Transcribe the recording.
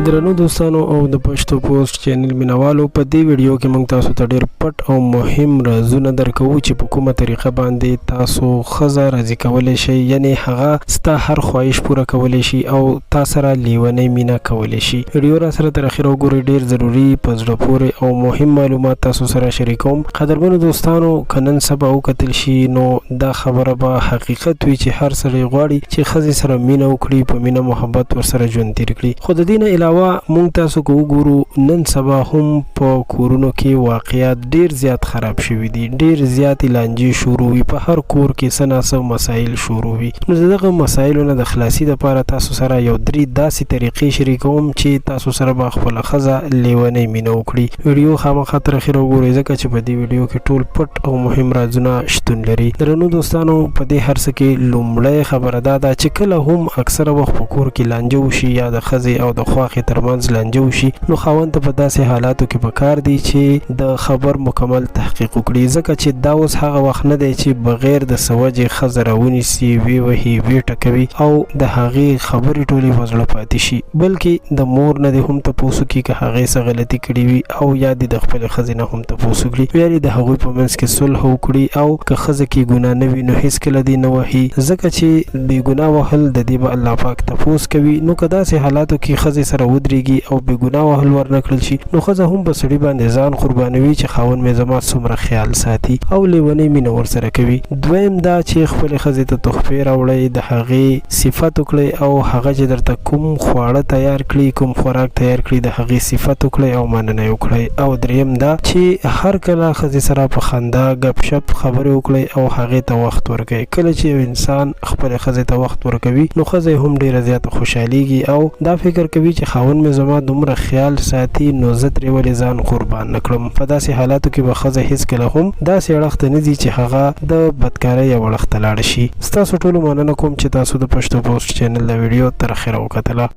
درنو دوستانو او د پښتو پوسټ چینل مینوالو په دې ویډیو کې موږ تاسو ته ډېر پټ او مهم رازونه درکو چې په کومه طریقه باندې تاسو خزه راضي کولای شئ، یعنی هغه ستا هر خواهش پوره کولای شي او تاسو سره لیونی مینا کولای شي. ویډیو را سره تر اخره وګورئ، ډېر ضروري په زړه پورې او مهم معلومات تاسو سره شریکوم. قدرمنو دوستانو، کنن سبا وکتل شي نو دا خبره به حقیقت وي چې هر سړی غواړي چې خزه سره مینا وکړي، په مینا محبت ور سره ژوند تیر کړي. خو د دې نه علاوه مونږ تاسو کو وګورو نن سبا هم په کورونو کې واقعیات ډیر زیات خراب شوي دي، ډیر زیات لانجې شروع وي، په هر کور کې سناسو مسایل شروع وي. نو دغه مسایلو نه د خلاصي لپاره تاسو سره یو درې داسې طریقې شریکوم چې تاسو سره به خپل خزه لیونی مینه وکړي. ویډیو خامخا تر اخره وګورئ ځکه چې په دې ویډیو کې ټول پټ او مهم رازونه شتون لري. درنو دوستانو، په دې هر څه کې لومړی خبره دا ده چې کله هم اکثره وخت په کور کې لانجه وشي یا د خزې او د خواښې ترمنځ لانجه وشي، نو خاوند ته په داسې حالاتو کې پکار دی چې د خبر مکمل تحقیق وکړي، ځکه چې دا اوس هغه وخت نه دی چې بغیر د سوجې خزه راونیسي، وی وهي، وی ټکوي او د هغې خبرې ټولې په زړه پاتې شي، بلکې د مور نه دې هم تپوس وکړي که هغې څه غلطي کړې وي او یا دې د خپلې ښځې نه هم تپوس وکړي، یا د هغوی په منځ کې صلح وکړي او که ښځه کې ګناه نه وي نو هېڅکله دې نه وهي، ځکه چې بې ګناه وهل د دې به الله پاک تپوس کوي. نو که داسې حالاتو کې ښځې سره ودرېږي او بې ګناه وهل ورنه کړل شي، نو ښځه هم په سړي باندې ځان قربانوي چې خاوند مې زما څومره خیال ساتي او لیونۍ مینه ورسره کوي. دویم دا چې خپلې ښځې ته تحفې راوړئ، د هغې صفت وکړئ او هغه چې درته کوم خواړه تیار کړي، کوم خوراک تیار کړي، د هغې صفت وکړئ او مننه یې وکړئ. او دریم دا چې هر کله ښځې سره په خندا ګپ شپ خبرې وکړئ او هغې ته وخت ورکړئ. کله چې یو انسان خپلې ښځې ته وخت ورکوي نو ښځه هم ډېره زیاته خوشحالیږي او دا فکر کوي چې خاوند مې زما دومره خیال ساتي نو زه ترې ولې ځان قربان نه کړم. په داسې حالاتو کې به ښځه هېڅکله هم داسې اړخ ته نه ځي چې هغه د بدکارۍ یو اړخ ته لاړه شي. ستاسو ټولو مننه کوم چې تاسو د پښتو پوسټ چینل د ویډیو تر اخره وکتله.